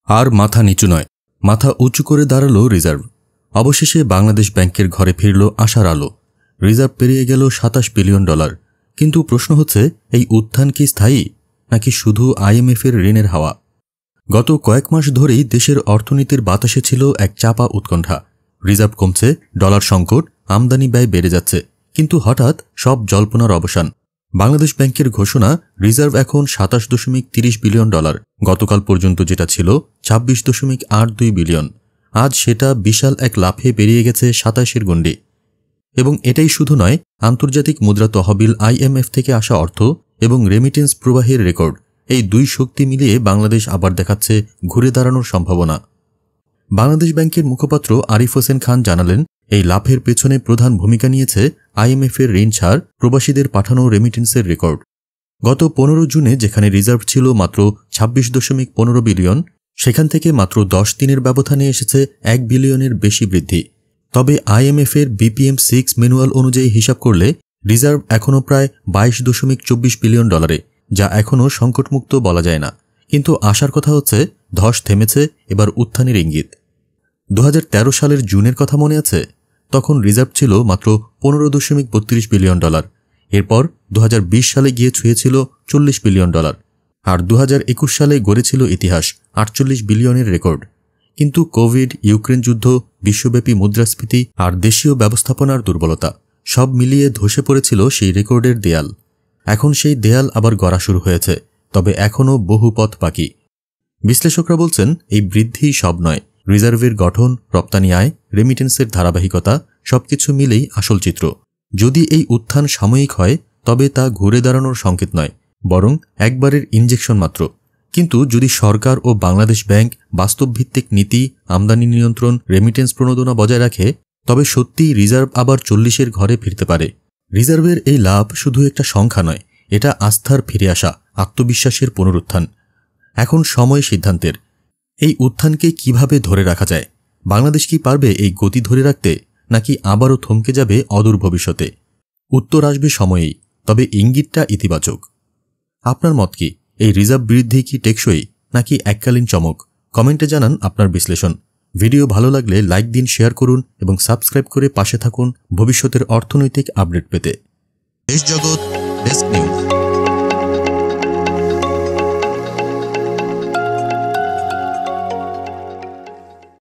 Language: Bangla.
আর মাথা নিচু নয়, মাথা উঁচু করে দাঁড়ালো রিজার্ভ। অবশেষে বাংলাদেশ ব্যাংকের ঘরে ফিরল আশার আলো। রিজার্ভ পেরিয়ে গেল $27 বিলিয়ন। কিন্তু প্রশ্ন হচ্ছে, এই উত্থান কি স্থায়ী, নাকি শুধু আইএমএফের ঋণের হাওয়া? গত কয়েক মাস ধরেই দেশের অর্থনীতির বাতাসে ছিল এক চাপা উৎকণ্ঠা। রিজার্ভ কমছে, ডলার সংকট, আমদানি ব্যয় বেড়ে যাচ্ছে, কিন্তু হঠাৎ সব জল্পনার অবসান। বাংলাদেশ ব্যাংকের ঘোষণা, রিজার্ভ এখন $27.30 বিলিয়ন। গতকাল পর্যন্ত যেটা ছিল $26.82 বিলিয়ন। আজ সেটা বিশাল এক লাফে বেরিয়ে গেছে 27-এর গণ্ডি। এবং এটাই শুধু নয়, আন্তর্জাতিক মুদ্রা তহবিল আইএমএফ থেকে আসা অর্থ এবং রেমিটেন্স প্রবাহের রেকর্ড, এই দুই শক্তি মিলিয়ে বাংলাদেশ আবার দেখাচ্ছে ঘুরে দাঁড়ানোর সম্ভাবনা। বাংলাদেশ ব্যাংকের মুখপাত্র আরিফ হোসেন খান জানালেন, এই লাফের পেছনে প্রধান ভূমিকা নিয়েছে আইএমএফের ঋণ ছাড়, প্রবাসীদের পাঠানো রেমিটেন্সের রেকর্ড। গত 15 জুনে যেখানে রিজার্ভ ছিল মাত্র $26.15 বিলিয়ন, সেখান থেকে মাত্র 10 দিনের ব্যবধানে এসেছে $1 বিলিয়নের বেশি বৃদ্ধি। তবে আইএমএফের BPM-6 ম্যানুয়াল অনুযায়ী হিসাব করলে রিজার্ভ এখনও প্রায় $22.24 বিলিয়ন, যা এখনও সংকটমুক্ত বলা যায় না। কিন্তু আশার কথা হচ্ছে, ধস থেমেছে, এবার উত্থানের ইঙ্গিত। 2013 সালের জুনের কথা মনে আছে? তখন রিজার্ভ ছিল মাত্র $15.32 বিলিয়ন। এরপর 2020 সালে গিয়ে ছুঁয়েছিল $40 বিলিয়ন। আর 2021 সালে গড়েছিল ইতিহাস, $48 বিলিয়নের রেকর্ড। কিন্তু কোভিড, ইউক্রেন যুদ্ধ, বিশ্বব্যাপী মুদ্রাস্ফীতি আর দেশীয় ব্যবস্থাপনার দুর্বলতা সব মিলিয়ে ধসে পড়েছিল সেই রেকর্ডের দেয়াল। এখন সেই দেয়াল আবার গড়া শুরু হয়েছে, তবে এখনও বহু পথ বাকি। বিশ্লেষকরা বলছেন, এই বৃদ্ধি সব নয়। রিজার্ভের গঠন, রপ্তানি আয়, রেমিটেন্সের ধারাবাহিকতা সবকিছু মিলেই আসল চিত্র। যদি এই উত্থান সাময়িক হয়, তবে তা ঘুরে দাঁড়ানোর সংকেত নয়, বরং একবারের ইনজেকশন মাত্র। কিন্তু যদি সরকার ও বাংলাদেশ ব্যাংক বাস্তবভিত্তিক নীতি, আমদানি নিয়ন্ত্রণ, রেমিটেন্স প্রণোদনা বজায় রাখে, তবে সত্যিই রিজার্ভ আবার 40-এর ঘরে ফিরতে পারে। রিজার্ভের এই লাভ শুধু একটা সংখ্যা নয়, এটা আস্থার ফিরে আসা, আত্মবিশ্বাসের পুনরুত্থান। এখন সময় সিদ্ধান্তের। এই উত্থানকে কিভাবে ধরে রাখা যায়? বাংলাদেশ কি পারবে এই গতি ধরে রাখতে, নাকি আবারও থমকে যাবে অদূর ভবিষ্যতে? উত্তর আসবে সময়েই, তবে ইঙ্গিতটা ইতিবাচক। আপনার মত কি? এই রিজার্ভ বৃদ্ধি কি টেকসই, নাকি এককালীন চমক? কমেন্টে জানান আপনার বিশ্লেষণ। ভিডিও ভালো লাগলে লাইক দিন, শেয়ার করুন এবং সাবস্ক্রাইব করে পাশে থাকুন ভবিষ্যতের অর্থনৈতিক আপডেট পেতে। দেশ জগৎ ডেস্ক নিউজ।